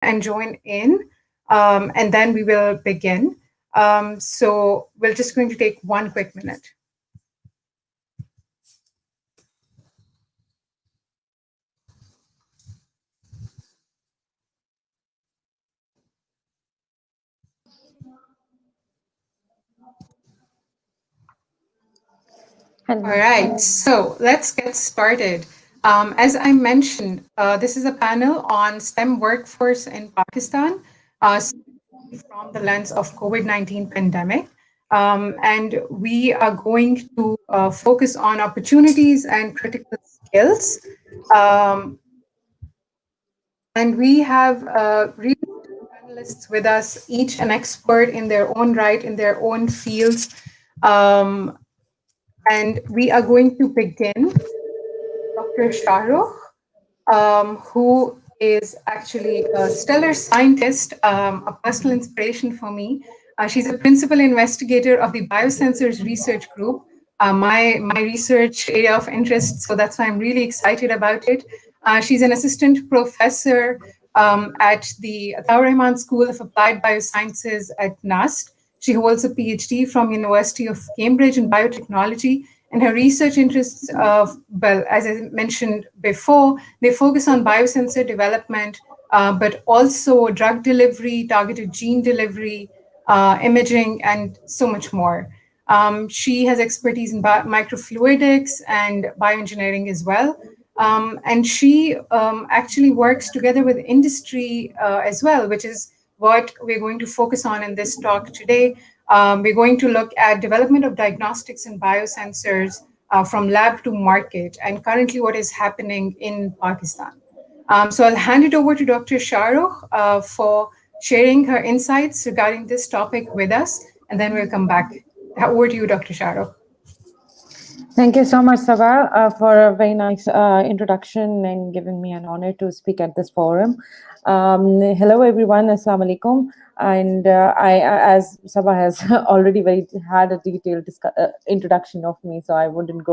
and join in, and then we will begin. So we're just going to take one quick minute. All right, so let's get started. As I mentioned, this is a panel on STEM workforce in Pakistan, from the lens of COVID-19 pandemic. And we are going to focus on opportunities and critical skills. Um, and we have really panelists with us, each an expert in their own right, in their own fields. Um, and we are going to begin Dr. Shah, who is actually a stellar scientist, a personal inspiration for me. She's a principal investigator of the Biosensors Research Group, my research area of interest, so that's why I'm really excited about it. She's an assistant professor at the Ataur Rahman School of Applied Biosciences at NUST. She holds a PhD from University of Cambridge in biotechnology, and her research interests, well, as I mentioned before, they focus on biosensor development, but also drug delivery, targeted gene delivery, imaging, and so much more. She has expertise in microfluidics and bioengineering as well. And she actually works together with industry as well, which is what we're going to focus on in this talk today. We're going to look at development of diagnostics and biosensors from lab to market, and currently what is happening in Pakistan. So I'll hand it over to Dr. Shahrukh for sharing her insights regarding this topic with us, and then we'll come back. Over to you, Dr. Shahrukh. Thank you so much, Saba, for a very nice introduction and giving me an honor to speak at this forum. Hello, everyone. Assalamu alaikum. And as Saba has already had a detailed introduction of me, so I wouldn't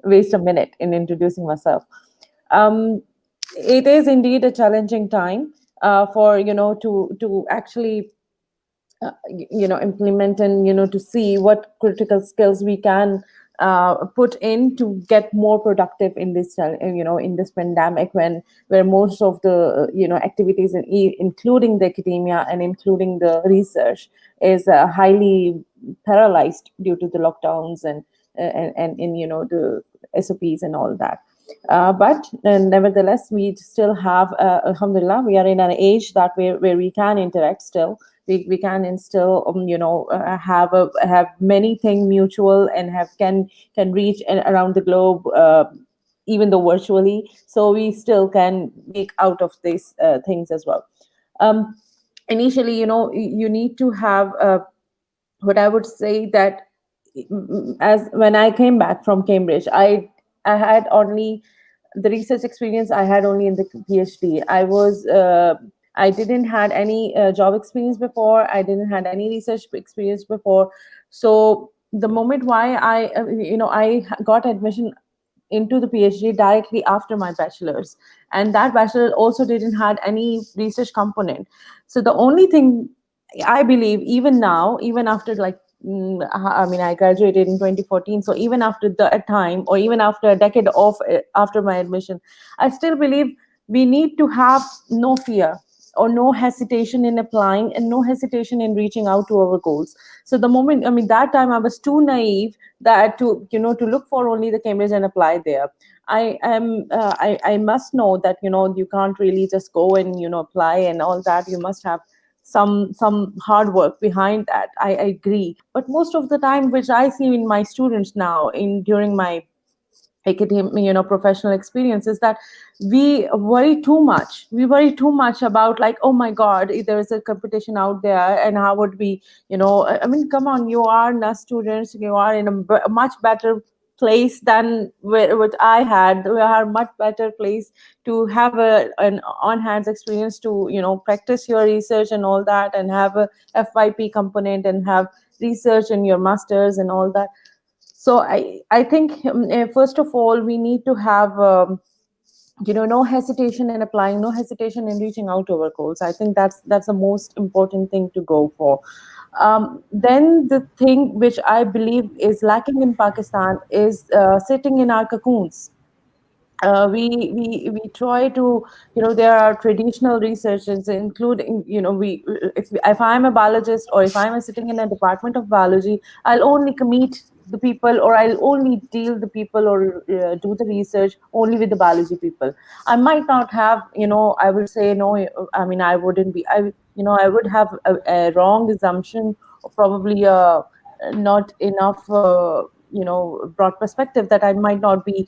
waste a minute in introducing myself. It is indeed a challenging time for to actually implement and to see what critical skills we can put in to get more productive in this in this pandemic, where most of the activities, including the academia and including the research, is highly paralyzed due to the lockdowns and in the SOPs and all that. But nevertheless, we still have, alhamdulillah, we are in an age that where we can interact still. We can instill have many things mutual and can reach around the globe, even though virtually, so we still can make out of these things as well. Initially, you need to have what I would say that, as when I came back from Cambridge, I had only the research experience I had only in the PhD. I didn't had any job experience before. I didn't had any research experience before. So the moment why I got admission into the PhD directly after my bachelor's, and that bachelor also didn't had any research component. So the only thing I believe, even now, even after I mean, I graduated in 2014. So even after that time, or even after a decade of after my admission, I still believe we need to have no fear or no hesitation in applying and no hesitation in reaching out to our goals. So the moment, I mean, that time I was too naive that to look for only the Cambridge and apply there. I must know that you can't really just go and apply and all that. You must have some hard work behind that. I agree, but most of the time, which I see in my students now, during my academic professional experience, is that we worry too much. We worry too much about, like, oh my god, if there is a competition out there, and how would we, I mean, come on, you are NUST students, you are in a much better place than what I had. We are much better place to have an on-hands experience to practice your research and all that, and have a FYP component and have research in your masters and all that. So I think first of all we need to have no hesitation in applying, no hesitation in reaching out to our goals. I think that's the most important thing to go for. Then the thing which I believe is lacking in Pakistan is sitting in our cocoons. We try to, there are traditional researchers, including, if I'm a biologist, or if I'm sitting in a department of biology, I'll only meet the people, or I'll only deal the people, or do the research only with the biology people. I might not have, I would say no. I mean, I wouldn't be, I would have a wrong assumption, or probably not enough broad perspective, that I might not be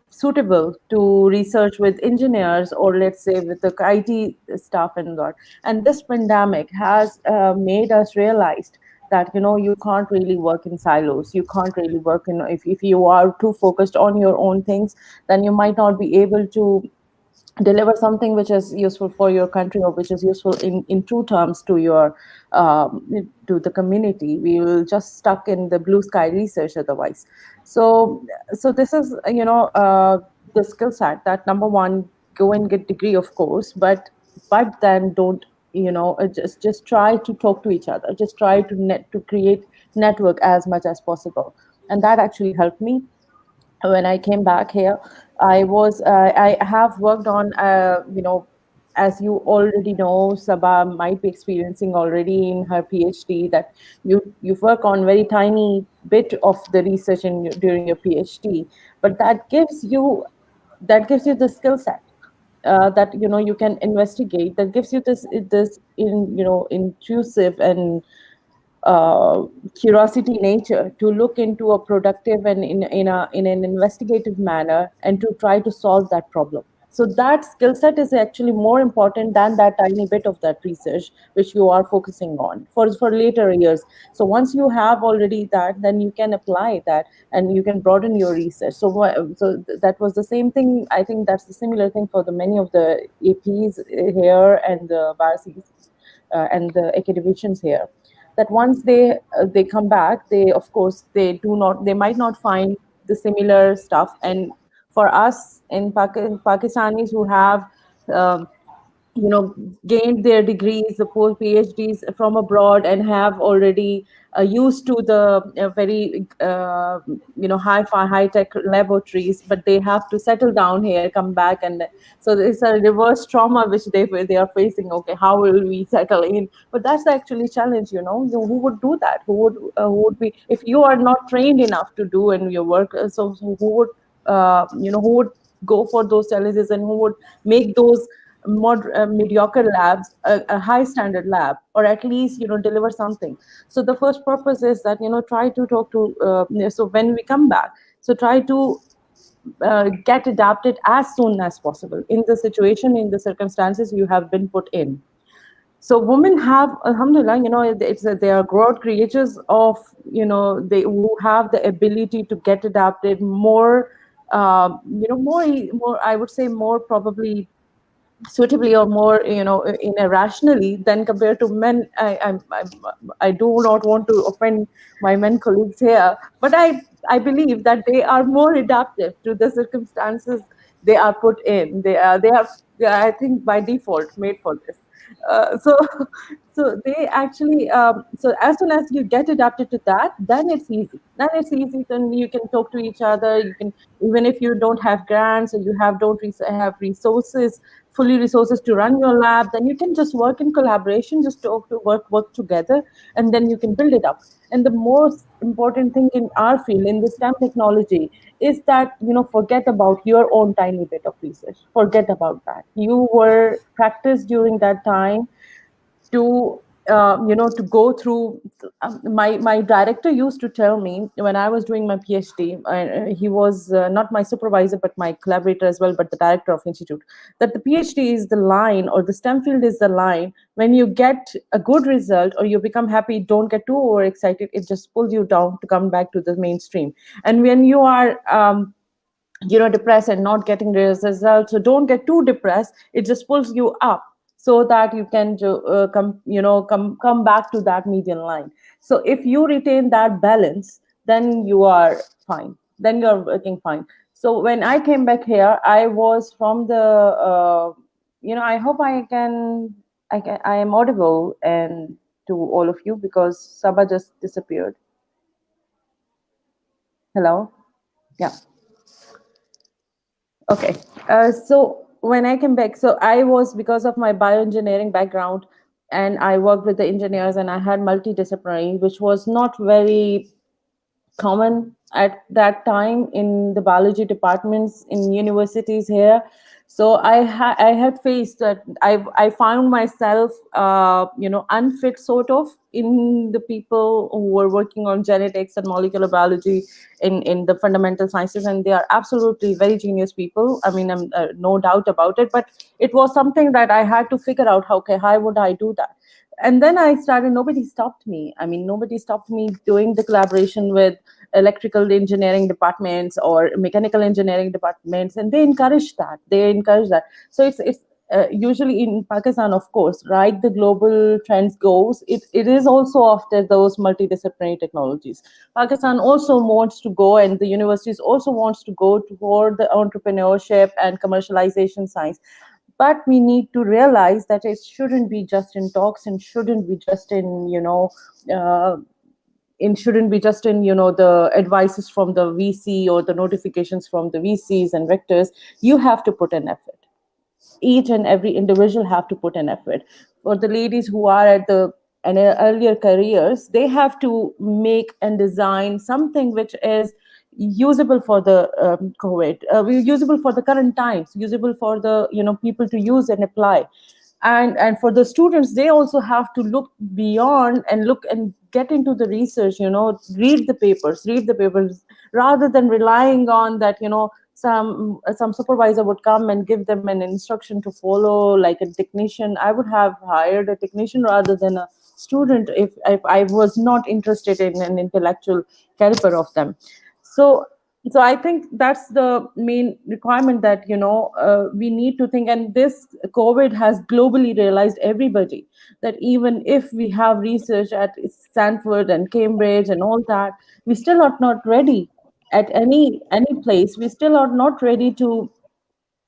suitable to research with engineers, or let's say with the IT staff and that. And this pandemic has made us realize that you can't really work in silos. You can't really work in, if you are too focused on your own things, then you might not be able to deliver something which is useful for your country, or which is useful in true terms to your to the community. We will just stuck in the blue sky research otherwise. So this is the skill set, that number one, go and get degree, of course, but then don't, just try to talk to each other, just try to create network as much as possible. And that actually helped me when I came back here. I have worked on, as you already know, Saba might be experiencing already in her PhD, that you work on very tiny bit of the research during your PhD, but that gives you the skill set, that you can investigate, that gives you this intrusive and uh, curiosity nature to look into a productive and in an investigative manner, and to try to solve that problem. So that skill set is actually more important than that tiny bit of that research which you are focusing on for later years. So once you have already that, then you can apply that, and you can broaden your research. That was the same thing. I think that's the similar thing for the many of the APs here, and the BARCs, and the academicians here, that once they come back, they, of course, they might not find the similar stuff. And for us in Pakistanis who have um, gained their degrees, the post PhDs from abroad, and have already used to the very high-fi, high-tech laboratories, but they have to settle down here, come back, and so it's a reverse trauma which they are facing. Okay, how will we settle in? But that's actually challenge. Who would do that? Who would be, if you are not trained enough to do in your work? So who would go for those challenges, and who would make those mediocre labs a high standard lab, or at least deliver something? So the first purpose is that try to talk to, so when we come back, so try to get adapted as soon as possible in the situation, in the circumstances you have been put in. So women have, alhamdulillah, they are growth creatures of, they who have the ability to get adapted more, more, I would say, more probably suitably, or more, in a rationally, than compared to men. I do not want to offend my men colleagues here, but I believe that they are more adaptive to the circumstances they are put in. They are, I think, by default made for this. So so they actually, so as soon as you get adapted to that, then it's easy. Then you can talk to each other. You can, even if you don't have grants, or you don't have resources, fully resources to run your lab, then you can just work in collaboration, just talk to work together, and then you can build it up. And the most important thing in our field, in the STEM technology, is that forget about your own tiny bit of research. Forget about that. You were practiced during that time to to go through. My director used to tell me when I was doing my PhD. He was not my supervisor, but my collaborator as well, but the director of institute, that the PhD is the line, or the STEM field is the line. When you get a good result, or you become happy, don't get too overexcited. It just pulls you down to come back to the mainstream. And when you are depressed and not getting the results, so don't get too depressed. It just pulls you up, so that you can come back to that median line. So if you retain that balance, then you are fine, then you're working fine. So when I came back here, I was from the, I hope I am audible and to all of you because Saba just disappeared. Hello? Yeah. Okay. So when I came back, so I was because of my bioengineering background, and I worked with the engineers, and I had multidisciplinary, which was not very common at that time in the biology departments in universities here. So I had faced that I found myself unfit sort of in the people who were working on genetics and molecular biology in the fundamental sciences, and they are absolutely very genius people. I mean, I'm no doubt about it, but it was something that I had to figure out how would I do that. And then I started, nobody stopped me. I mean, nobody stopped me doing the collaboration with electrical engineering departments or mechanical engineering departments, and they encourage that. So it's usually in Pakistan, of course, right, the global trends goes, it is also after those multidisciplinary technologies. Pakistan also wants to go, and the universities also wants to go toward the entrepreneurship and commercialization science. But we need to realize that it shouldn't be just in talks, and shouldn't be just in uh, shouldn't be just in the advices from the VC or the notifications from the VCs and rectors. You have to put an effort. Each and every individual have to put an effort. For the ladies who are at the and earlier careers, they have to make and design something which is usable for the COVID, usable for the current times, usable for the people to use and apply. And for the students, they also have to look beyond and look and get into the research, read the papers rather than relying on that, some supervisor would come and give them an instruction to follow like a technician. I would have hired a technician rather than a student if I was not interested in an intellectual caliber of them. So so I think that's the main requirement, that we need to think. And this COVID has globally realized everybody that even if we have research at Stanford and Cambridge and all that, we still are not ready at any place. We still are not ready to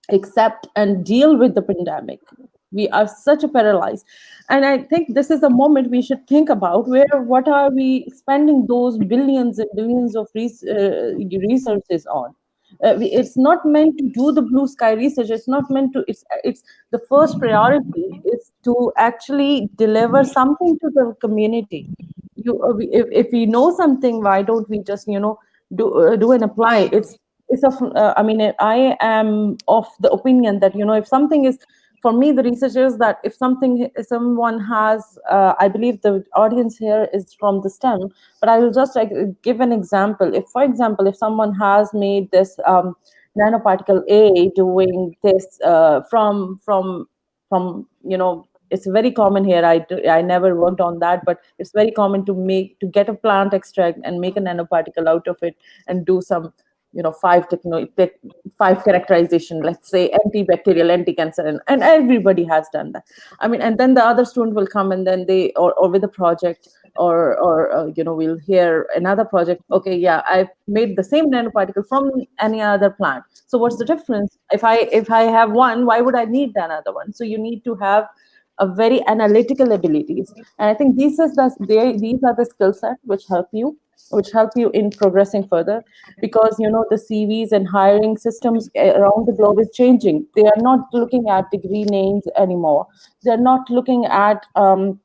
accept and deal with the pandemic. We are such a paralyzed. And I think this is a moment we should think about, where what are we spending those billions and billions of resources on. It's not meant to do the blue sky research. It's not meant to. It's the first priority is to actually deliver something to the community. If we know something, why don't we just do and apply? It's of I mean, I am of the opinion that if something is, for me, the research is that if someone has, I believe the audience here is from the STEM, but I will just like give an example. If, for example, if someone has made this nanoparticle A doing this from it's very common here. I never worked on that, but it's very common to get a plant extract and make a nanoparticle out of it and do some five characterization, let's say antibacterial, anti-cancer, and everybody has done that. I mean, and then the other student will come, and then or with a project, or we'll hear another project. Okay, yeah, I've made the same nanoparticle from any other plant. So what's the difference? If I have one, why would I need another one? So you need to have a very analytical abilities. And I think these are the skill set which help you in progressing further, because the CVs and hiring systems around the globe is changing. They are not looking at degree names anymore. They're not looking at the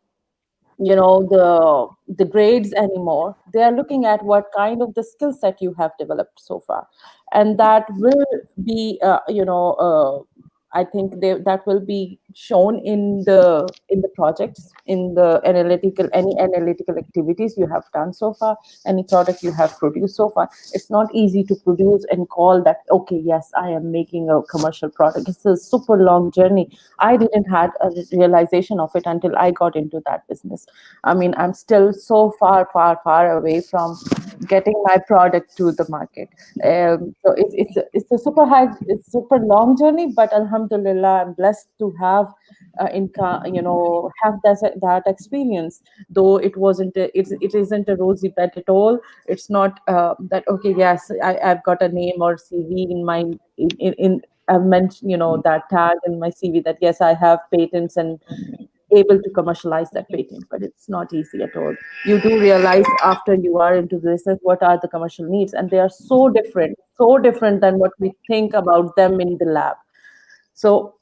grades anymore. They are looking at what kind of the skill set you have developed so far, and that will be I think that will be shown in the projects, in the analytical activities you have done so far, any product you have produced so far. It's not easy to produce and call that, okay, yes, I am making a commercial product. It's a super long journey. I didn't had a realization of it until I got into that business. I mean, I'm still so far, far, far away from getting my product to the market. So it's a super high, it's super long journey, but Alhamdulillah, I'm blessed to have have that experience. Though it wasn't, it isn't a rosy bed at all. It's not that okay. Yes, I've got a name or CV in my in I've mentioned, that tag in my CV that yes, I have patents and able to commercialize that patent, but it's not easy at all. You do realize after you are into business what are the commercial needs, and they are so different than what we think about them in the lab. So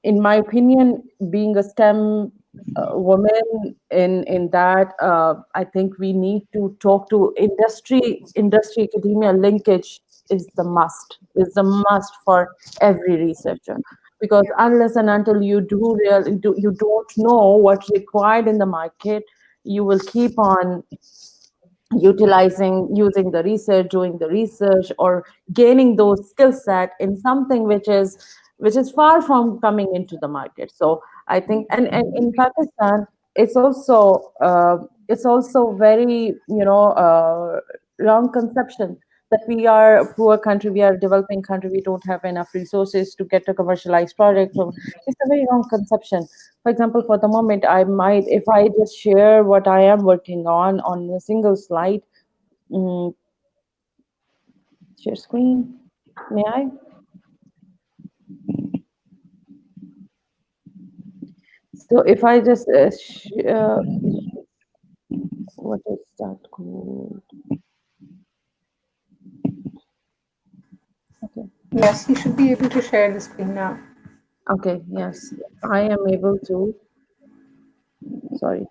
in my opinion, being a STEM woman in that, I think we need to talk to industry academia linkage is the must for every researcher, because unless and until you don't know what's required in the market, you will keep on using the research, doing the research, or gaining those skill set in something which is far from coming into the market. So I think, and in Pakistan, it's also very, wrong conception that we are a poor country, we are a developing country, we don't have enough resources to get a commercialized product. So it's a very wrong conception. For example, for the moment, I might, if I just share what I am working on a single slide, mm, share screen, may I? So if I just, what is that called? Okay, Yes, you should be able to share the screen now. okay, yes, I am able to, sorry.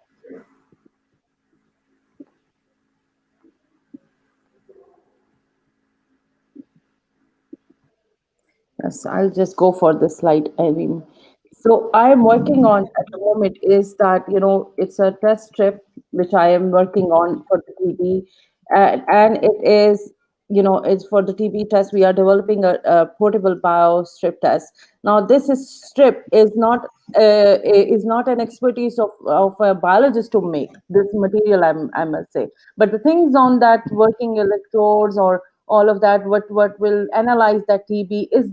Yes, I'll just go for the slide. I mean, so I'm working on at the moment is that, it's a test strip which I am working on for the TB, and it is, it's for the TB test. We are developing a portable bio strip test. Now, this strip is not an expertise of a biologist to make this material. I must say, but the things on that working electrodes or all of that, what will analyze that TB is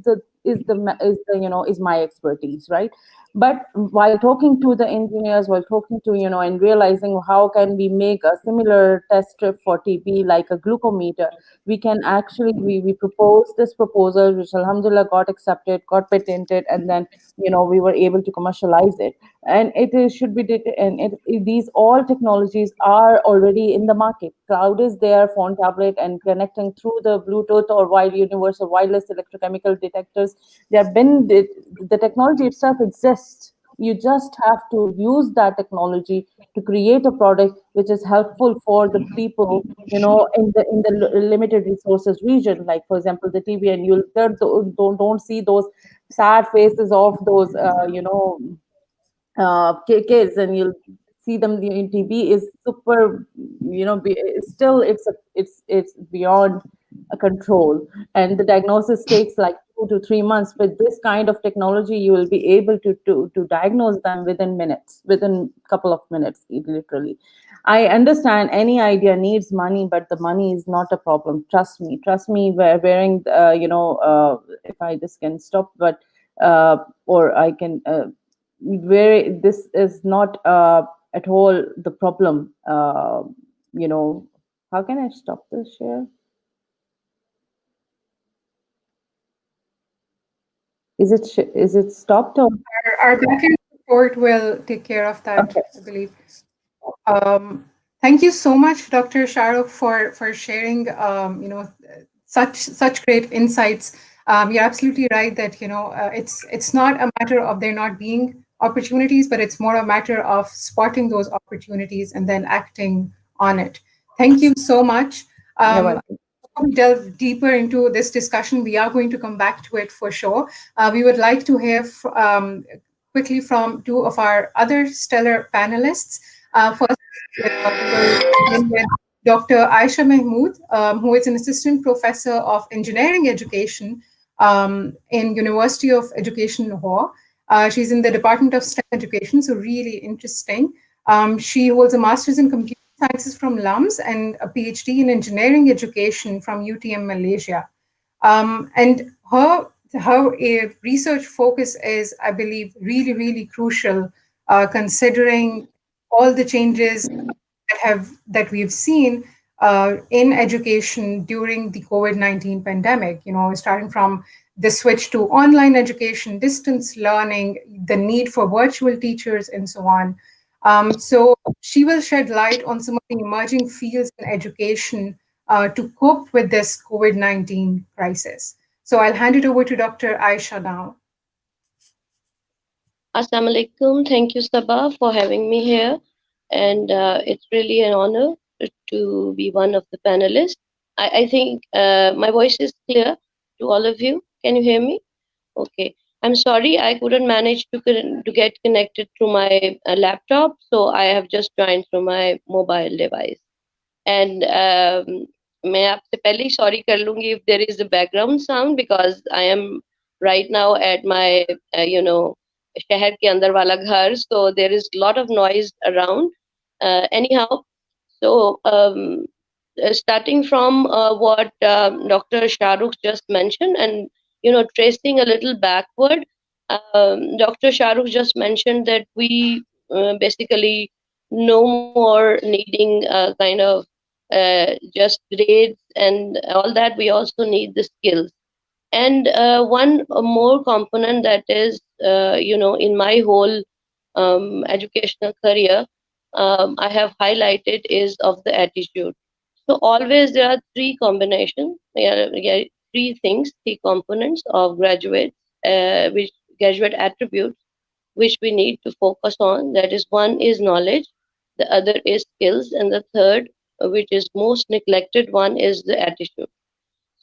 my expertise, right? But while talking to the engineers, while talking to, and realizing how can we make a similar test strip for TB like a glucometer, we can actually, we proposed this proposal, which alhamdulillah got accepted, got patented, and then, we were able to commercialize it. And it is, should be and these all technologies are already in the market. Cloud is there, phone, tablet, and connecting through the Bluetooth or wide universal wireless electrochemical detectors. There have been the technology itself exists. You just have to use that technology to create a product which is helpful for the people, in the limited resources region. Like for example, the TB, and you'll don't see those sad faces of those, kids, and you'll see them in TB is super, still it's beyond a control, and the diagnosis takes like 2 to 3 months. With this kind of technology, you will be able to diagnose them within minutes, within couple of minutes, literally. I understand any idea needs money, but the money is not a problem. Trust me. Wearing, if I just can stop, but or I can. Where this is not at all the problem. You know, how can I stop this share? Is it stopped or Our backend support will take care of that, okay? I believe. Thank you so much, Dr. Shahrukh, for sharing such great insights. You're absolutely right that it's not a matter of there not being opportunities, but it's more a matter of spotting those opportunities and then acting on it. Thank you so much. Yeah, Um, welcome. Before we delve deeper into this discussion, we are going to come back to it for sure. We would like to hear quickly from two of our other stellar panelists. First, we will begin with Dr. Aisha Mahmood, who is an assistant professor of engineering education in University of Education, Lahore. She's in the Department of STEM Education, so really interesting. She holds a master's in computer sciences from LUMS and a PhD in engineering education from UTM Malaysia. And her research focus is, I believe, really, really crucial, considering all the changes that we've seen in education during the COVID-19 pandemic. You know, starting from the switch to online education, distance learning, the need for virtual teachers, and so on. So she will shed light on some of the emerging fields in education to cope with this COVID-19 crisis. So I'll hand it over to Dr. Aisha now. Assalamu alaikum. Thank you, Saba, for having me here. And it's really an honor to be one of the panelists. I think my voice is clear to all of you. Can you hear me? Okay. I'm sorry I couldn't manage to get connected to my laptop, so I have just joined through my mobile device. And मैं आपसे पहले ही sorry कर लूंगी if there is a background sound because I am right now at my शहर के अंदर वाला घर, so there is a lot of noise around. Anyhow, so starting from what Dr. Shahrukh just mentioned, and tracing a little backward, Dr. Shahrukh just mentioned that we basically no more needing kind of just grades and all that. We also need the skills. And one more component that is, in my whole educational career, I have highlighted is of the attitude. So always there are three combinations, three things, three components of graduates, which graduate attributes which we need to focus on. That is, one is knowledge, the other is skills, and the third, which is most neglected one, is the attitude.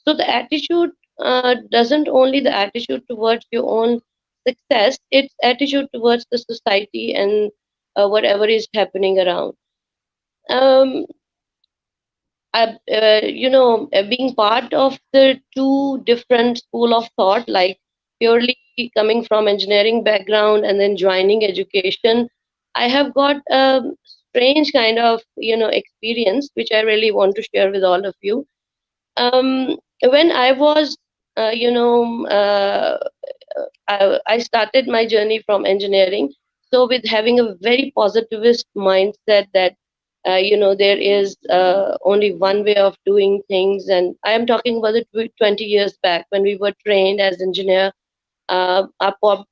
So the attitude doesn't only the attitude towards your own success, it's attitude towards the society and whatever is happening around. Um, being part of the two different school of thought, like purely coming from engineering background and then joining education, I have got a strange kind of experience which I really want to share with all of you. When I was, you know, I started my journey from engineering. So with having a very positivist mindset that, there is only one way of doing things. And I am talking about the 20 years back when we were trained as engineer. Our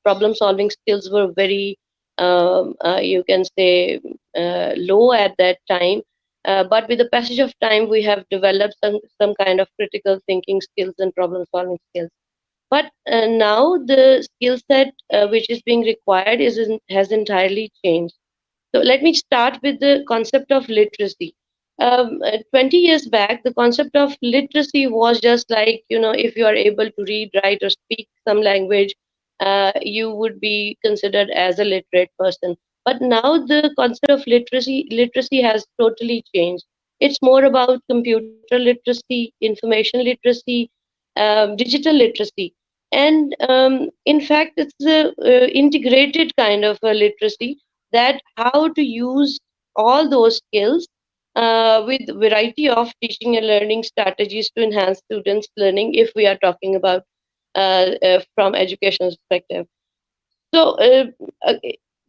problem solving skills were very, you can say, low at that time. But with the passage of time, we have developed some kind of critical thinking skills and problem solving skills. But now the skill set which is being required has entirely changed. So let me start with the concept of literacy. 20 years back, the concept of literacy was just like, if you are able to read, write, or speak some language, you would be considered as a literate person. But now the concept of literacy has totally changed. It's more about computer literacy, information literacy, digital literacy. And in fact, it's the integrated kind of a literacy, that how to use all those skills with variety of teaching and learning strategies to enhance students' learning, if we are talking about from education perspective. So uh,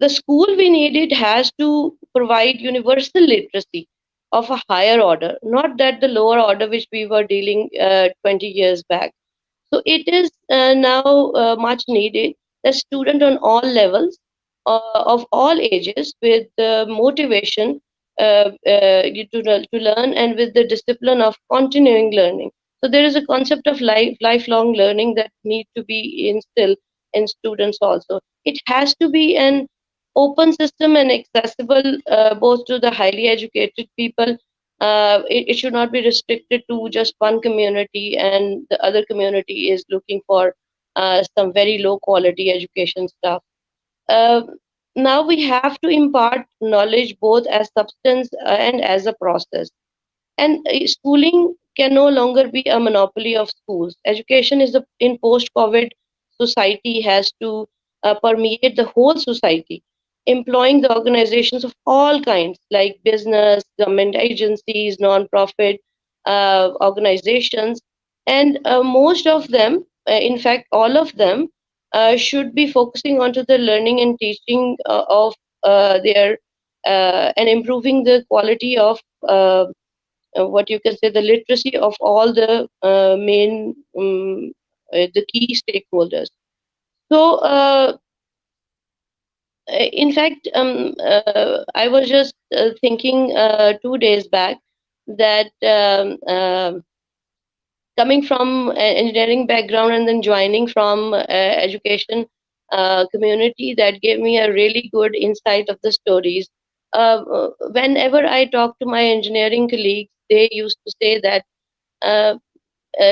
the school we needed has to provide universal literacy of a higher order, not that the lower order which we were dealing 20 years back. So it is now much needed that student on all levels of all ages with motivation to learn and with the discipline of continuing learning. So there is a concept of lifelong learning that need to be instilled in students also. It has to be an open system and accessible both to the highly educated people. It should not be restricted to just one community and the other community is looking for some very low quality education stuff. Uh, Now we have to impart knowledge both as substance and as a process. And schooling can no longer be a monopoly of schools. Education is in post-COVID society has to permeate the whole society. employing the organizations of all kinds, like business, government agencies, non-profit organizations, and most of them, in fact, all of them, should be focusing onto the learning and teaching of their and improving the quality of what you can say the literacy of all the main the key stakeholders. So in fact, I was just thinking 2 days back that coming from an engineering background and then joining from education community, that gave me a really good insight of the stories. Whenever I talk to my engineering colleagues, they used to say that uh,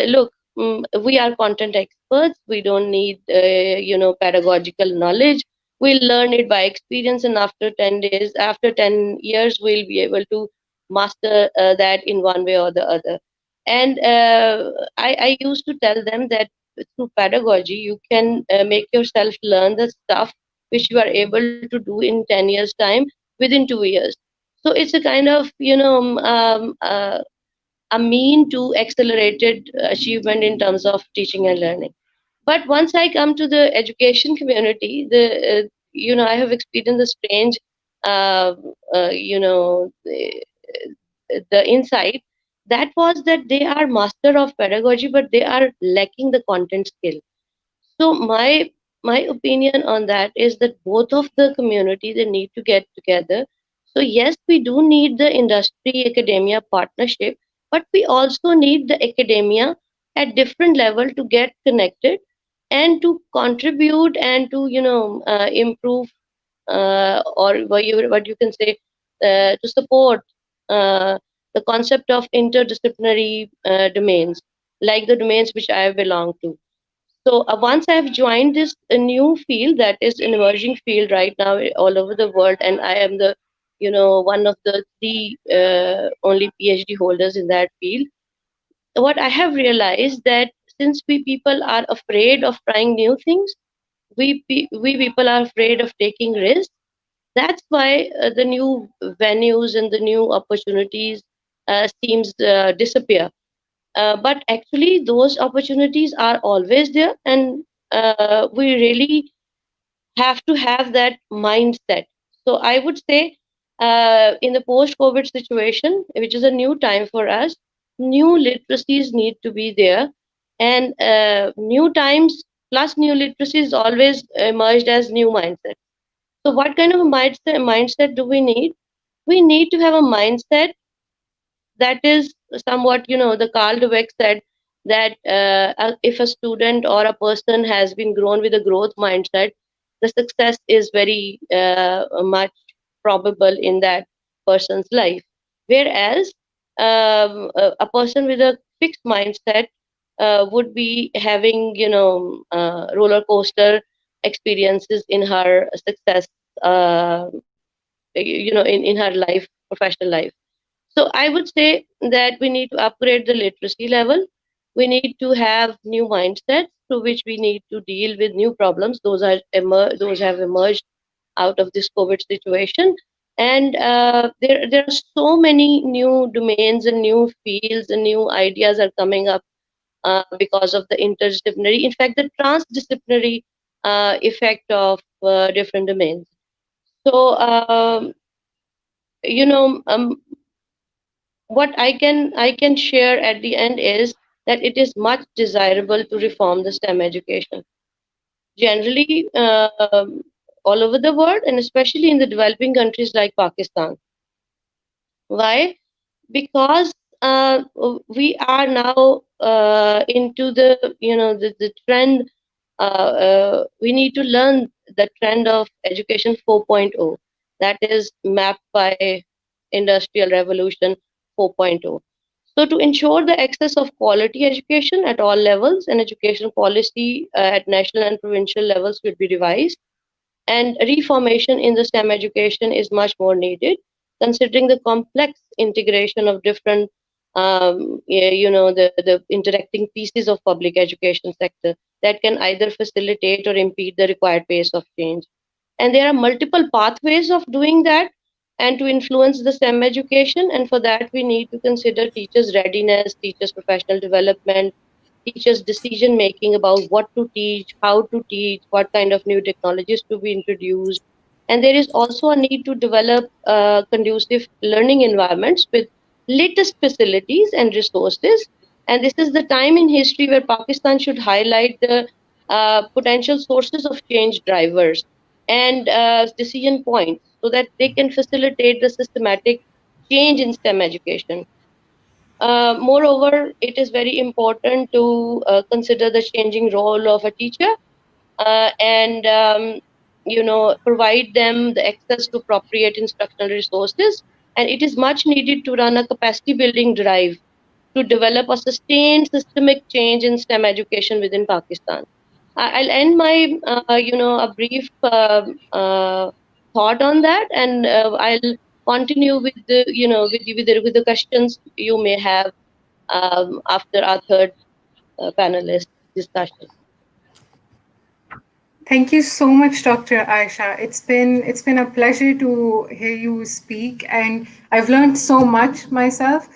look, we are content experts. We don't need, pedagogical knowledge. We'll learn it by experience, and after 10 days, after 10 years, we'll be able to master that in one way or the other. And I used to tell them that through pedagogy, you can make yourself learn the stuff which you are able to do in 10 years' time within 2 years. So it's a kind of, a mean to accelerated achievement in terms of teaching and learning. But once I come to the education community, I have experienced the strange, uh, the insight that was that they are master of pedagogy, but they are lacking the content skill. So my opinion on that is that both of the community, they need to get together. So yes, we do need the industry academia partnership, but we also need the academia at different level to get connected and to contribute and to improve or what you can say to support uh, the concept of interdisciplinary domains, like the domains which I belong to. So once I've joined this new field, that is an emerging field right now all over the world, and I am the, one of the three only PhD holders in that field. What I have realized that since we people are afraid of trying new things, we people are afraid of taking risks. That's why the new venues and the new opportunities seems disappear. But actually, those opportunities are always there, and we really have to have that mindset. So I would say, in the post-COVID situation, which is a new time for us, new literacies need to be there, and new times plus new literacies always emerged as new mindset. So, what kind of a mindset do we need? We need to have a mindset that is somewhat, the Carl Dweck said that if a student or a person has been grown with a growth mindset, the success is very much probable in that person's life. Whereas a person with a fixed mindset would be having, roller coaster experiences in her success, in her life, professional life. So I would say that we need to upgrade the literacy level. We need to have new mindsets through which we need to deal with new problems. Those have emerged out of this COVID situation, and there are so many new domains and new fields and new ideas are coming up because of the interdisciplinary, in fact, the transdisciplinary effect of different domains. So you know. What I can share at the end is that it is much desirable to reform the STEM education. Generally, all over the world, and especially in the developing countries like Pakistan. Why? Because we are now into the trend. We need to learn the trend of education 4.0, that is mapped by industrial revolution 4.0. So to ensure the access of quality education at all levels, an education policy at national and provincial levels should be revised, and reformation in the STEM education is much more needed, considering the complex integration of different, the interacting pieces of public education sector that can either facilitate or impede the required pace of change. And there are multiple pathways of doing that and to influence the STEM education. And for that, we need to consider teachers' readiness, teachers' professional development, teachers' decision making about what to teach, how to teach, what kind of new technologies to be introduced. And there is also a need to develop conducive learning environments with latest facilities and resources. And this is the time in history where Pakistan should highlight the potential sources of change drivers and decision points so that they can facilitate the systematic change in STEM education. Moreover, it is very important to consider the changing role of a teacher and provide them the access to appropriate instructional resources. And it is much needed to run a capacity building drive to develop a sustained systemic change in STEM education within Pakistan. I'll end my a brief thought on that, and I'll continue with the with the questions you may have after our third panelist discussion. Thank you so much, Dr. Aisha. It's been a pleasure to hear you speak, and I've learned so much myself.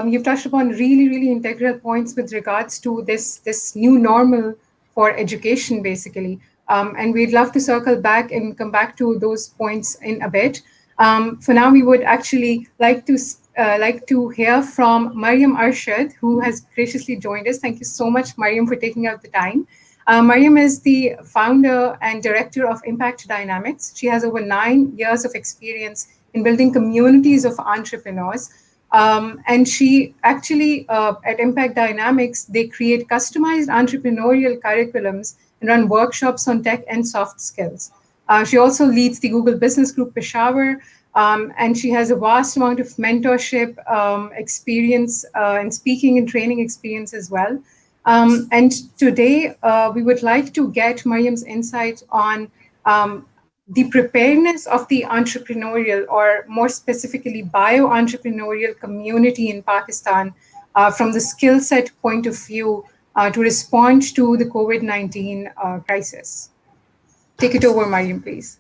You've touched upon really integral points with regards to this new normal for education, basically. And we'd love to circle back and come back to those points in a bit. For now, we would actually like to hear from Maryam Arshad, who has graciously joined us. Thank you so much, Maryam, for taking out the time. Maryam is the founder and director of Impact Dynamics. She has over 9 years of experience in building communities of entrepreneurs. And she actually, at Impact Dynamics, they create customized entrepreneurial curriculums and run workshops on tech and soft skills. She also leads the Google Business Group Peshawar, and she has a vast amount of mentorship experience and speaking and training experience as well. And today, we would like to get Mariam's insights on the preparedness of the entrepreneurial, or more specifically, bio-entrepreneurial community in Pakistan from the skill set point of view to respond to the COVID-19 crisis. Take it over, Mariam, please.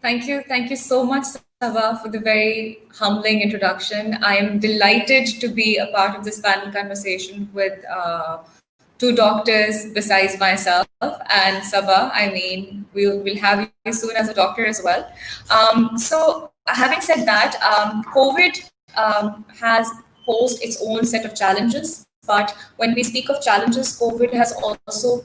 Thank you. Thank you so much, Saba, for the very humbling introduction. I am delighted to be a part of this panel conversation with two doctors besides myself and Saba. I mean, we'll have you soon as a doctor as well. So, having said that, COVID has posed its own set of challenges. But when we speak of challenges, COVID has also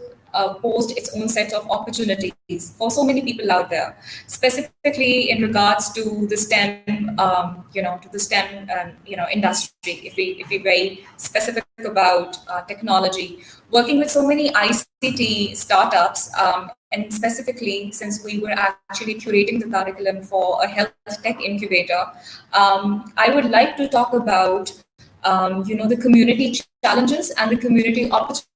posed its own set of opportunities for so many people out there, specifically in regards to the STEM, to the STEM, industry. If we very specific about technology, working with so many ICT startups, and specifically since we were actually curating the curriculum for a health tech incubator, I would like to talk about the community challenges and the community opportunities.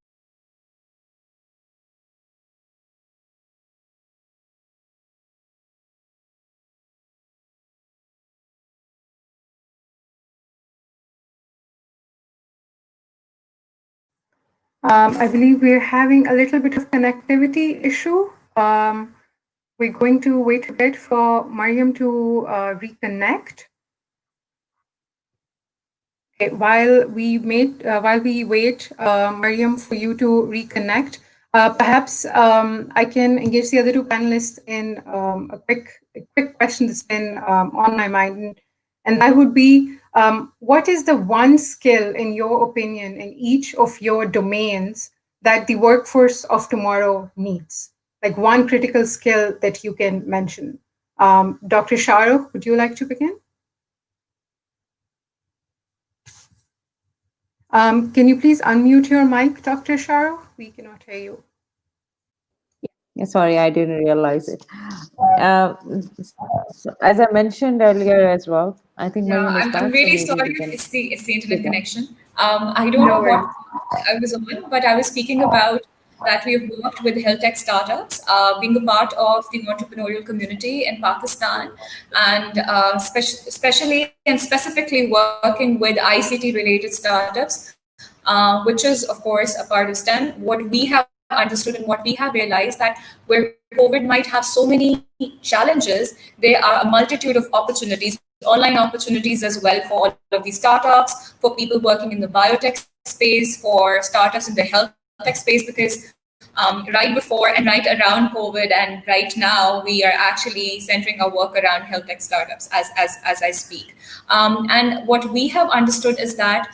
I believe we're having a little bit of connectivity issue. We're going to wait a bit for Mariam to reconnect. Okay, while we wait, Mariam, for you to reconnect, perhaps I can engage the other two panelists in a quick question that's been on my mind, and that would be, what is the one skill, in your opinion, in each of your domains that the workforce of tomorrow needs? Like one critical skill that you can mention. Dr. Shah, would you like to begin? Can you please unmute your mic, Dr. Shah? We cannot hear you. Yeah, sorry, I didn't realize it. So as I mentioned earlier as well, I think Yeah, Mariam is I'm back, so really maybe sorry we if can it's the internet take on. connection. I don't No know what worries. I was on, but I was speaking about that we have worked with health tech startups, being a part of the entrepreneurial community in Pakistan, and especially and specifically working with ICT related startups, which is, of course, a part of STEM. What we have understood and what we have realized, that where COVID might have so many challenges, there are a multitude of opportunities, online opportunities as well, for all of these startups, for people working in the biotech space, for startups in the health tech space, because right before and right around COVID and right now, we are actually centering our work around health tech startups as I speak. And what we have understood is that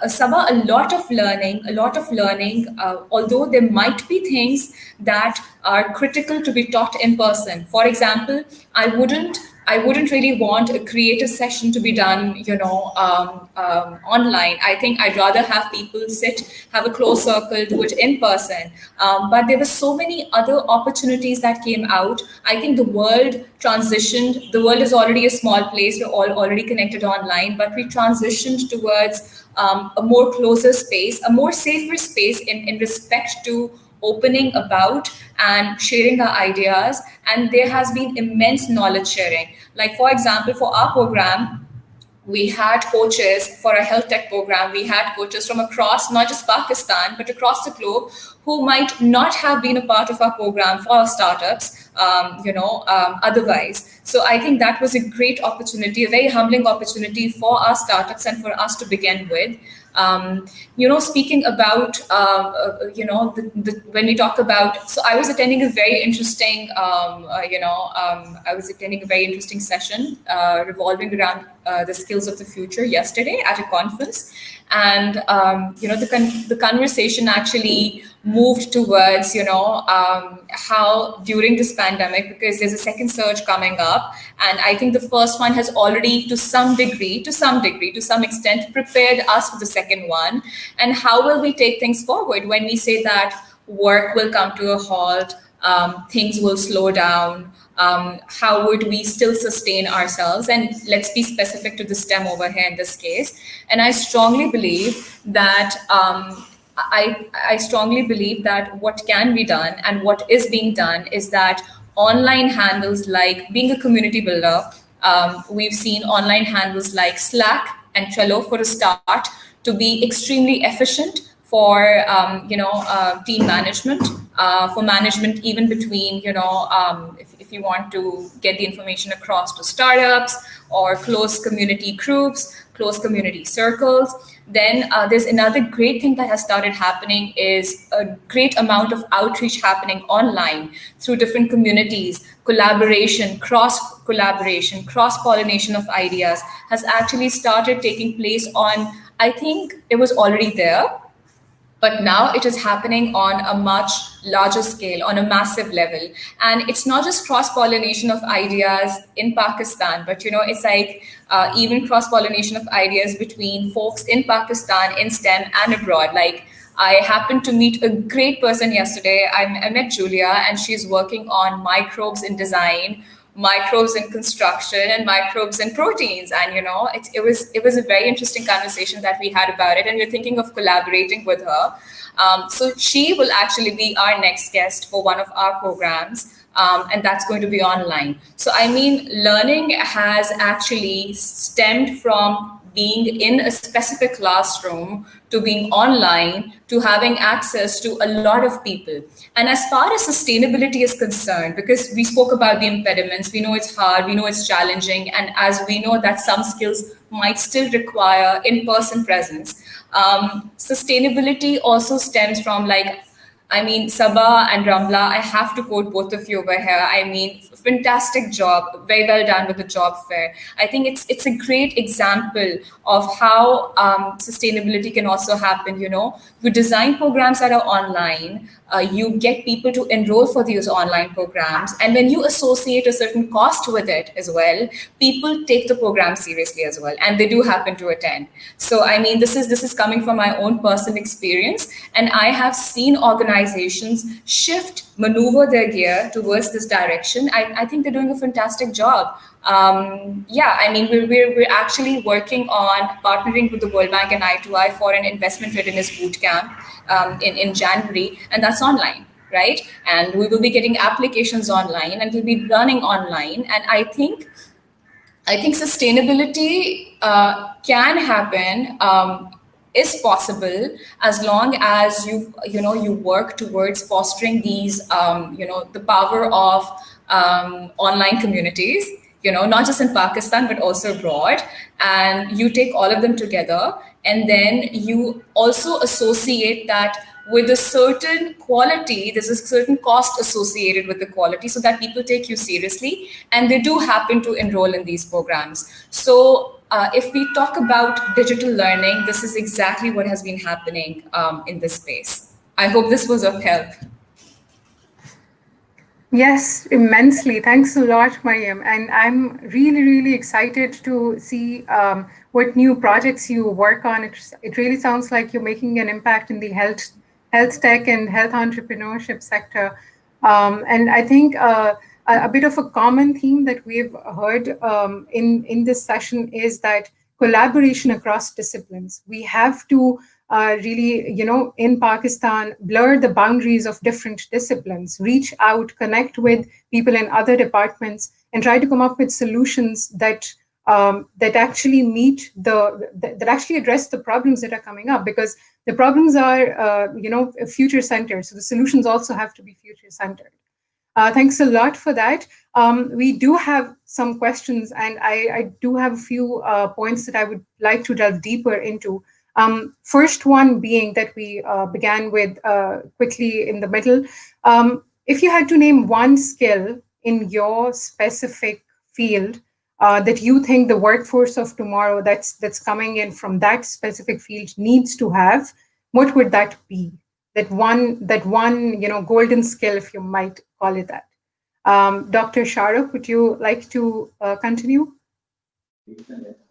Saba, a lot of learning, although there might be things that are critical to be taught in person. For example, I wouldn't really want a creative session to be done, online. I think I'd rather have people sit, have a close circle, do it in person. But there were so many other opportunities that came out. I think the world transitioned. The world is already a small place. We're all already connected online, but we transitioned towards a more closer space, a more safer space in respect to opening about and sharing our ideas. And there has been immense knowledge sharing. Like, for example, for our program, we had coaches for a health tech program. We had coaches from across, not just Pakistan, but across the globe, who might not have been a part of our program for our startups, otherwise. So I think that was a great opportunity, a very humbling opportunity for our startups and for us to begin with. Speaking about, when we talk about, so I was attending a very interesting, I was attending a very interesting session revolving around the skills of the future yesterday at a conference. And, the conversation actually moved towards, how during this pandemic, because there's a second surge coming up, and I think the first one has already, to some extent, prepared us for the second one. And how will we take things forward when we say that work will come to a halt, things will slow down? How would we still sustain ourselves? And let's be specific to the STEM over here in this case. And I strongly believe that I strongly believe that what can be done and what is being done is that online handles, like being a community builder, we've seen online handles like Slack and Trello for a start to be extremely efficient for team management, for management even between, if you want to get the information across to startups or close community groups, close community circles. Then there's another great thing that has started happening, is a great amount of outreach happening online through different communities. Collaboration, cross-pollination of ideas has actually started taking place on, I think it was already there, but now it is happening on a much larger scale, on a massive level. And it's not just cross-pollination of ideas in Pakistan, but it's like even cross-pollination of ideas between folks in Pakistan, in STEM and abroad. Like, I happened to meet a great person yesterday. I met Julia, and she's working on microbes in design, microbes in construction, and microbes in proteins. And it was a very interesting conversation that we had about it, and we're thinking of collaborating with her. So she will actually be our next guest for one of our programs, and that's going to be online. So I mean, learning has actually stemmed from being in a specific classroom to being online to having access to a lot of people. And as far as sustainability is concerned, because we spoke about the impediments, we know it's hard, we know it's challenging, and as we know that some skills might still require in-person presence, sustainability also stems from, like, I mean, Saba and Ramla, I have to quote both of you over here. I mean, fantastic job, very well done with the job fair. I think it's a great example of how sustainability can also happen. You design programs that are online, you get people to enroll for these online programs, and when you associate a certain cost with it as well, people take the program seriously as well, and they do happen to attend. So I mean, this is coming from my own personal experience, and I have seen organizations maneuver their gear towards this direction. I think they're doing a fantastic job. I mean, we're actually working on partnering with the World Bank and I2I for an investment readiness bootcamp in January, and that's online, right? And we will be getting applications online, and we'll be running online. And I think sustainability can happen is possible as long as you work towards fostering these the power of online communities, not just in Pakistan but also abroad, and you take all of them together, and then you also associate that with a certain quality. There's a certain cost associated with the quality, so that people take you seriously and they do happen to enroll in these programs. So if we talk about digital learning, this is exactly what has been happening in this space. I hope this was of help. Yes, immensely. Thanks a lot, Mariam. And I'm really, really excited to see what new projects you work on. It really sounds like you're making an impact in the health tech and health entrepreneurship sector. And I think a bit of a common theme that we've heard in this session is that collaboration across disciplines. We have to really, in Pakistan, blur the boundaries of different disciplines, reach out, connect with people in other departments, and try to come up with solutions that actually that actually address the problems that are coming up, because the problems are, future centered. So the solutions also have to be future centered. Thanks a lot for that. We do have some questions, and I do have a few points that I would like to delve deeper into. First one being that we began with quickly in the middle. If you had to name one skill in your specific field that you think the workforce of tomorrow that's coming in from that specific field needs to have, what would that be? That one, golden skill, if you might call it that. Dr. Shahrukh, would you like to continue?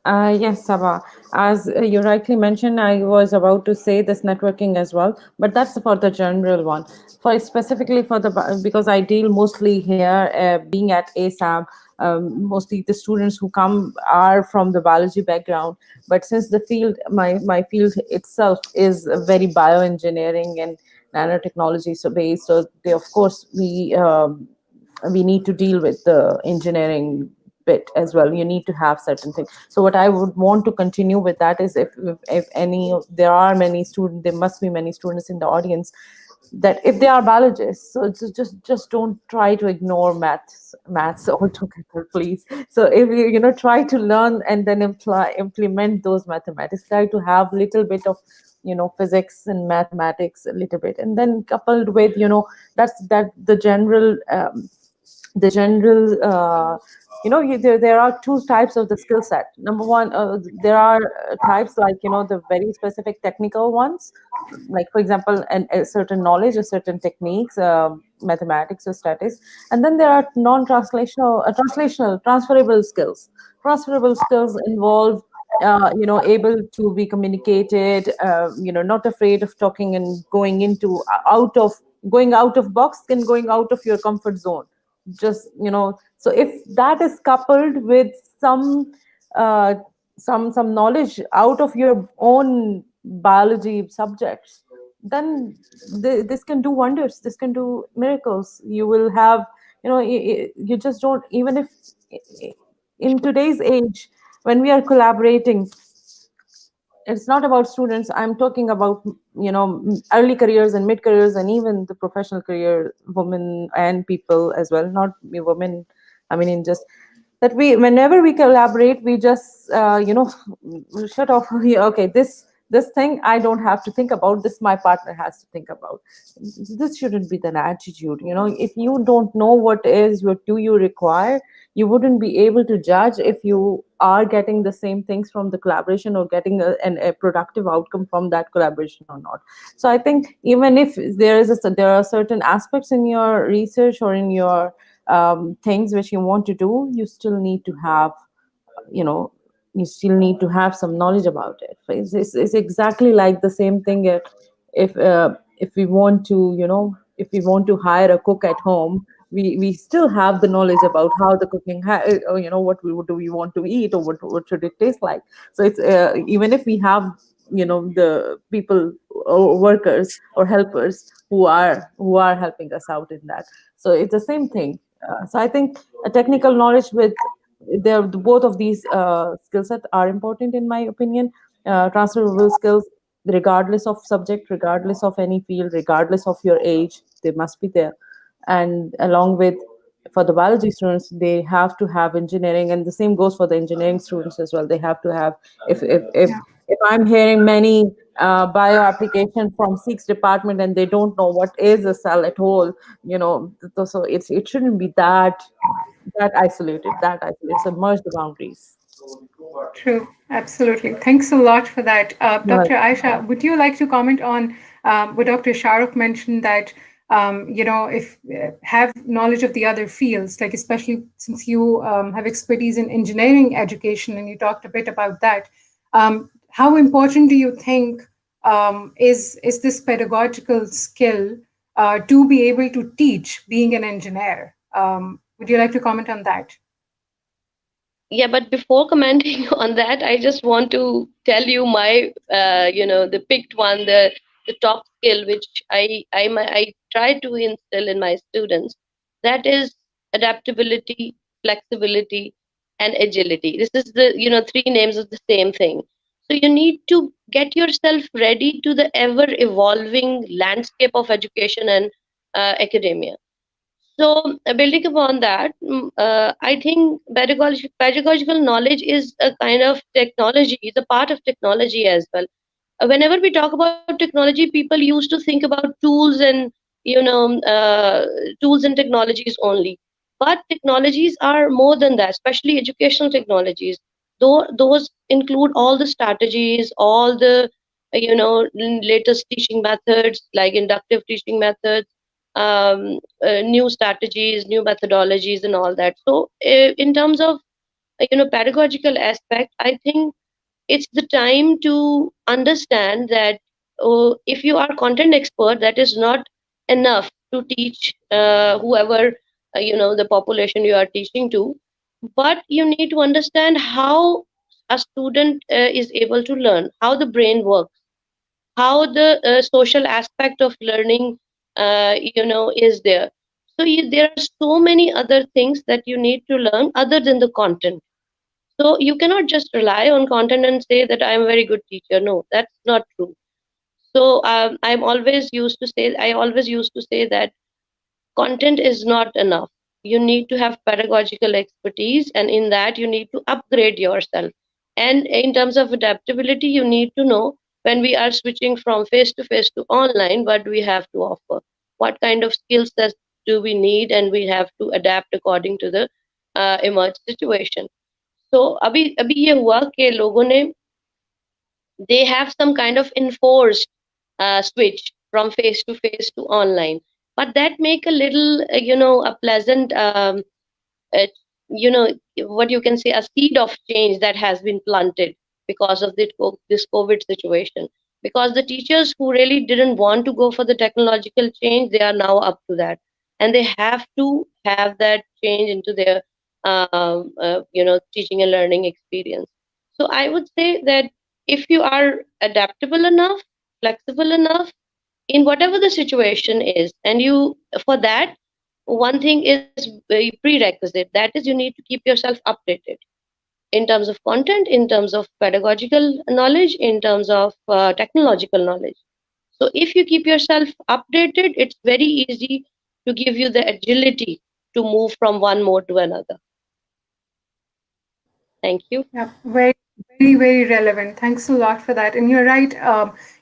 Yes, Saba. As you rightly mentioned, I was about to say this networking as well, but that's for the general one. For specifically for because I deal mostly here, being at ASAB, mostly the students who come are from the biology background. But since the field, my field itself is very bioengineering and nanotechnology so based, so they, of course, we need to deal with the engineering bit as well. You need to have certain things. So what I would want to continue with that is, if any, there are many students, there must be many students in the audience, that if they are biologists, so it's just don't try to ignore maths altogether, please. So if you try to learn and then implement those mathematics, try to have little bit of physics and mathematics a little bit, and then coupled with that the general there are two types of the skill set. Number one, there are types like the very specific technical ones, like for example a certain knowledge, a certain techniques, mathematics or statistics. And then there are non-translational translational transferable skills. Transferable skills involve able to be communicated, not afraid of talking and going out of box and going out of your comfort zone. Just so if that is coupled with some uh, some knowledge out of your own biology subjects, then this can do wonders, this can do miracles. You will have, you just don't, even if in today's age when we are collaborating, it's not about students, I'm talking about early careers and mid careers and even the professional career, women and people as well, not women, I mean in just that we, whenever we collaborate, we just shut off. Okay, this thing I don't have to think about, this my partner has to think about. This shouldn't be the attitude. If you don't know what do you require, you wouldn't be able to judge if you are getting the same things from the collaboration or getting a productive outcome from that collaboration or not. So I think even if there are certain aspects in your research or in your things which you want to do, you still need to have, some knowledge about it. It's exactly like the same thing. If we want to, if we want to hire a cook at home, we still have the knowledge about how the cooking, or, what do we want to eat, or what should it taste like. So it's even if we have, the people or workers or helpers who are helping us out in that. So it's the same thing. So I think a technical knowledge with both of these skill sets are important in my opinion. Transferable skills, regardless of subject, regardless of any field, regardless of your age, they must be there. And along with, for the biology students, they have to have engineering, and the same goes for the engineering students as well. They have to have, if if if Yeah. if I'm hearing many bio application from six department and they don't know what is a cell at all, so it shouldn't be that isolated. So merge the boundaries. True, absolutely. Thanks a lot for that. Right. Dr. Aisha, would you like to comment on what Dr. Shahrukh mentioned that, if have knowledge of the other fields, like especially since you have expertise in engineering education and you talked a bit about that, how important do you think is this pedagogical skill to be able to teach being an engineer? Would you like to comment on that? Yeah, but before commenting on that, I just want to tell you my, the picked one, the top skill which I try to instill in my students. That is adaptability, flexibility, and agility. This is the three names of the same thing. So you need to get yourself ready to the ever evolving landscape of education and academia. So, building upon that, I think pedagogical knowledge is a kind of technology, is a part of technology as well. Whenever we talk about technology, people used to think about tools and tools and technologies only. But technologies are more than that, especially educational technologies. Though those include all the strategies, all the latest teaching methods like inductive teaching methods, new strategies, new methodologies, and all that. So, in terms of pedagogical aspect, I think it's the time to understand that if you are content expert, that is not enough to teach whoever the population you are teaching to, but you need to understand how a student is able to learn, how the brain works, how the social aspect of learning is there. So there are so many other things that you need to learn other than the content. So you cannot just rely on content and say that I am a very good teacher. No, that's not true. So I always used to say that content is not enough. You need to have pedagogical expertise, and in that you need to upgrade yourself. And in terms of adaptability, you need to know when we are switching from face to face to online, what we have to offer, what kind of skill sets do we need, and we have to adapt according to the emerged situation. So अभी अभी ये हुआ कि लोगों ने they have some kind of enforced switch from face to face to online, but that make a little a pleasant uh, you know what you can say, a seed of change that has been planted because of this COVID situation, because the teachers who really didn't want to go for the technological change, they are now up to that, and they have to have that change into their teaching and learning experience. So I would say that if you are adaptable enough, flexible enough in whatever the situation is, and you for that, one thing is a prerequisite, that is you need to keep yourself updated in terms of content, in terms of pedagogical knowledge, in terms of technological knowledge. So if you keep yourself updated, it's very easy to give you the agility to move from one mode to another. Thank you. Yeah, very, very, very relevant. Thanks a lot for that. And you're right.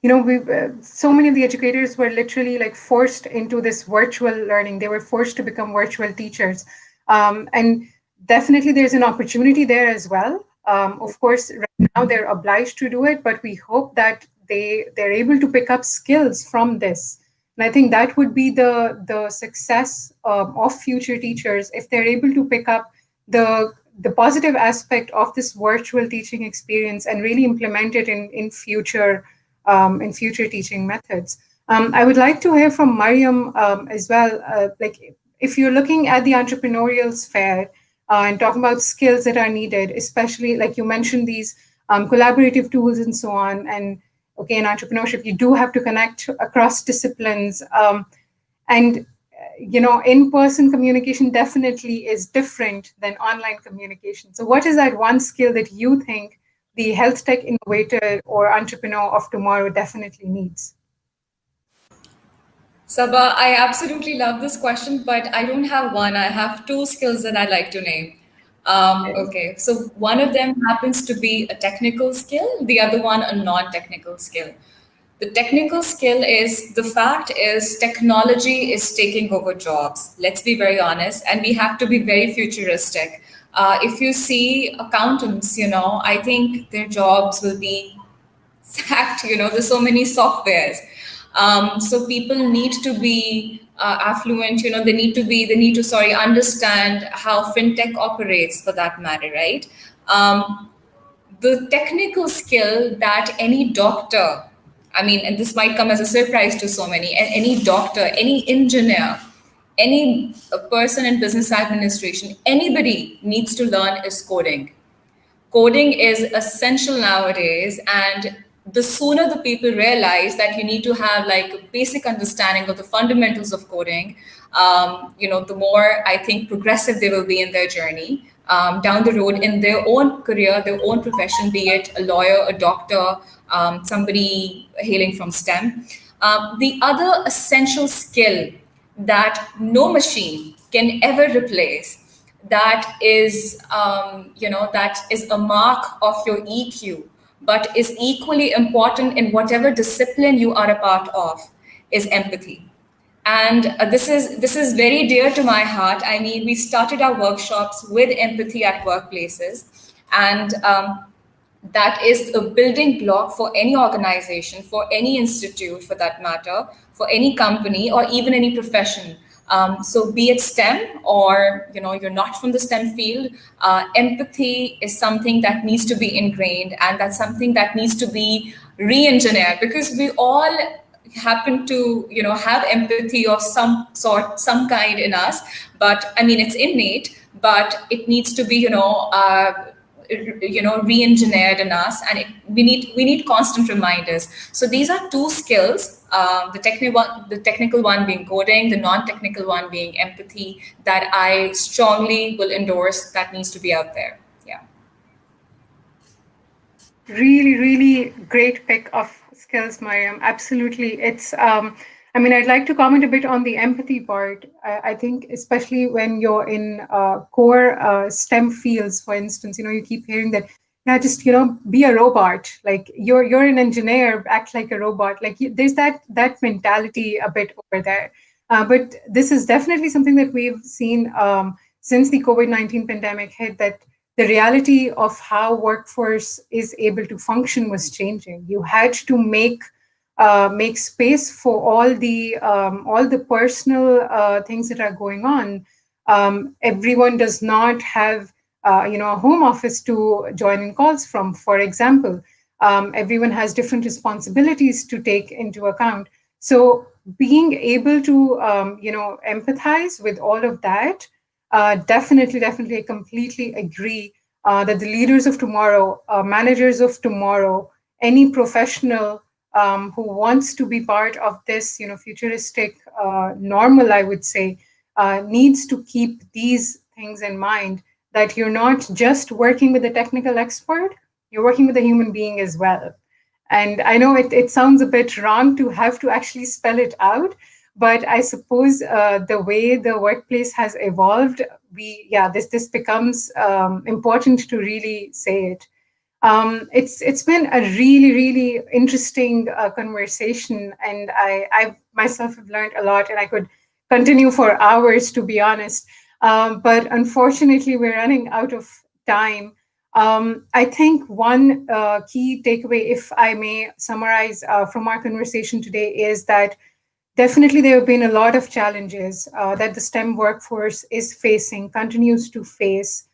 We so many of the educators were literally like forced into this virtual learning. They were forced to become virtual teachers, and definitely there's an opportunity there as well. Of course, right now they're obliged to do it, but we hope that they're able to pick up skills from this. And I think that would be the success of future teachers if they're able to pick up the the positive aspect of this virtual teaching experience and really implement it in future teaching methods. I would like to hear from Maryam as well. Like if you're looking at the entrepreneurial sphere and talking about skills that are needed, especially like you mentioned these collaborative tools and so on. And okay, in entrepreneurship, you do have to connect across disciplines. And in-person communication definitely is different than online communication. So what is that one skill that you think the health tech innovator or entrepreneur of tomorrow definitely needs? Saba, I absolutely love this question, but I don't have one. I have two skills that I'd like to name. Okay, so one of them happens to be a technical skill, the other one a non-technical skill. The technical skill is, the fact is technology is taking over jobs. Let's be very honest, and we have to be very futuristic. If you see accountants, I think their jobs will be sacked. There's so many softwares. So people need to be affluent. They need to understand how fintech operates, for that matter, right? The technical skill that any doctor, I mean, and this might come as a surprise to so many, any doctor, any engineer, any person in business administration, anybody needs to learn is coding. Coding is essential nowadays, and the sooner the people realize that you need to have like a basic understanding of the fundamentals of coding, the more I think progressive they will be in their journey down the road in their own career, their own profession, be it a lawyer, a doctor, somebody hailing from STEM. The other essential skill that no machine can ever replace, that is a mark of your EQ, but is equally important in whatever discipline you are a part of, is empathy. And this is very dear to my heart. I mean, we started our workshops with empathy at workplaces, and that is a building block for any organization, for any institute, for that matter, for any company or even any profession. So be it STEM or you're not from the STEM field, empathy is something that needs to be ingrained, and that's something that needs to be re-engineered, because we all happen to have empathy of some sort, some kind in us. But I mean, it's innate, but it needs to be re-engineered in us, and we need constant reminders. So these are two skills, the technical one being coding, the non-technical one being empathy, that I strongly will endorse, that needs to be out there. Yeah. Really, really great pick of skills, Mariam. Absolutely. I mean, I'd like to comment a bit on the empathy part. I think, especially when you're in core STEM fields, for instance, you keep hearing that, yeah, just, be a robot. Like you're an engineer, act like a robot. Like there's that mentality a bit over there. But this is definitely something that we've seen since the COVID-19 pandemic hit, that the reality of how workforce is able to function was changing. You had to make space for all the personal things that are going on. Everyone does not have a home office to join in calls from, for example. Everyone has different responsibilities to take into account. So being able to empathize with all of that, definitely, I completely agree that the leaders of tomorrow, managers of tomorrow, any professional who wants to be part of this, futuristic normal, I would say, needs to keep these things in mind, that you're not just working with a technical expert, you're working with a human being as well. And I know it sounds a bit wrong to have to actually spell it out, but I suppose the way the workplace has evolved, this becomes important to really say it. It's been a really, really interesting conversation, and I myself have learned a lot, and I could continue for hours, to be honest. But unfortunately, we're running out of time. I think one key takeaway, if I may summarize from our conversation today, is that definitely there have been a lot of challenges that the STEM workforce is facing, continues to face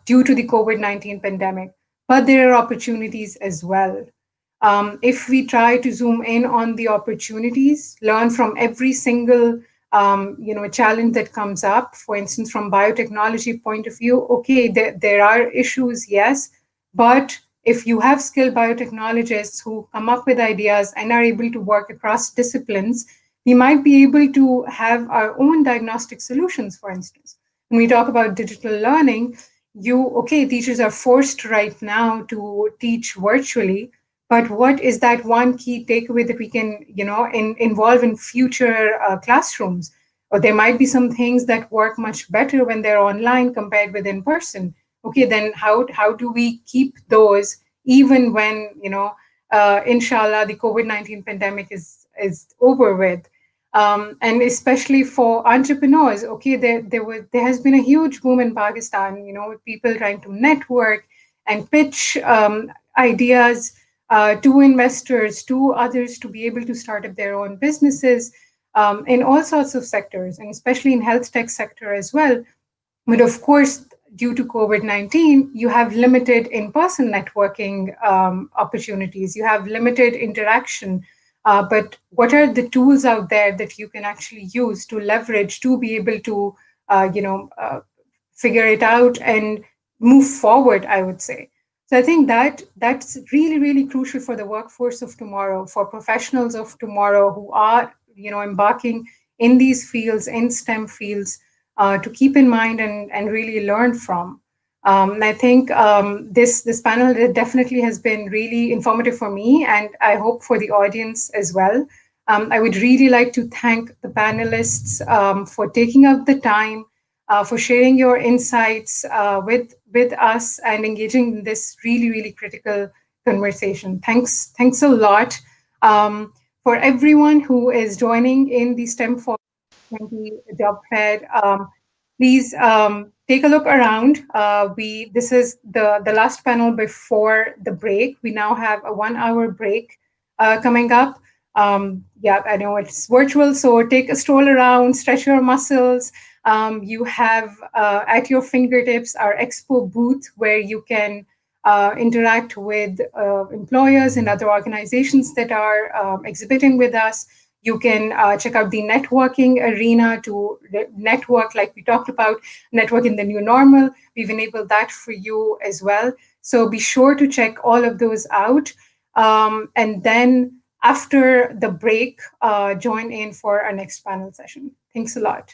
due to the COVID-19 pandemic. But there are opportunities as well. If we try to zoom in on the opportunities, learn from every single challenge that comes up, for instance, from biotechnology point of view, okay, there are issues, yes, but if you have skilled biotechnologists who come up with ideas and are able to work across disciplines, we might be able to have our own diagnostic solutions, for instance. When we talk about digital learning, teachers are forced right now to teach virtually, but what is that one key takeaway that we can, involve in future classrooms? Or there might be some things that work much better when they're online compared with in person. Okay, then how do we keep those even when, inshallah, the COVID-19 pandemic is over with? And especially for entrepreneurs, okay, there has been a huge boom in Pakistan, with people trying to network and pitch ideas to investors, to others, to be able to start up their own businesses in all sorts of sectors, and especially in health tech sector as well. But of course, due to COVID-19, you have limited in person networking opportunities, you have limited interaction. But what are the tools out there that you can actually use to leverage to be able to, figure it out and move forward, I would say. So I think that that's really, really crucial for the workforce of tomorrow, for professionals of tomorrow who are, embarking in these fields, in STEM fields, to keep in mind and really learn from. And I think this panel definitely has been really informative for me, and I hope for the audience as well. I would really like to thank the panelists for taking out the time, for sharing your insights with us and engaging in this really, really critical conversation. Thanks a lot. For everyone who is joining in the STEM for 20 job fair. Please take a look around. We This is the last panel before the break. We now have a 1 hour break coming up. Yeah, I know it's virtual, so take a stroll around, stretch your muscles. You have at your fingertips our expo booth where you can interact with employers and other organizations that are exhibiting with us. You can check out the networking arena to network, like we talked about, network in the new normal. We've enabled that for you as well. So be sure to check all of those out. And then after the break, join in for our next panel session. Thanks a lot.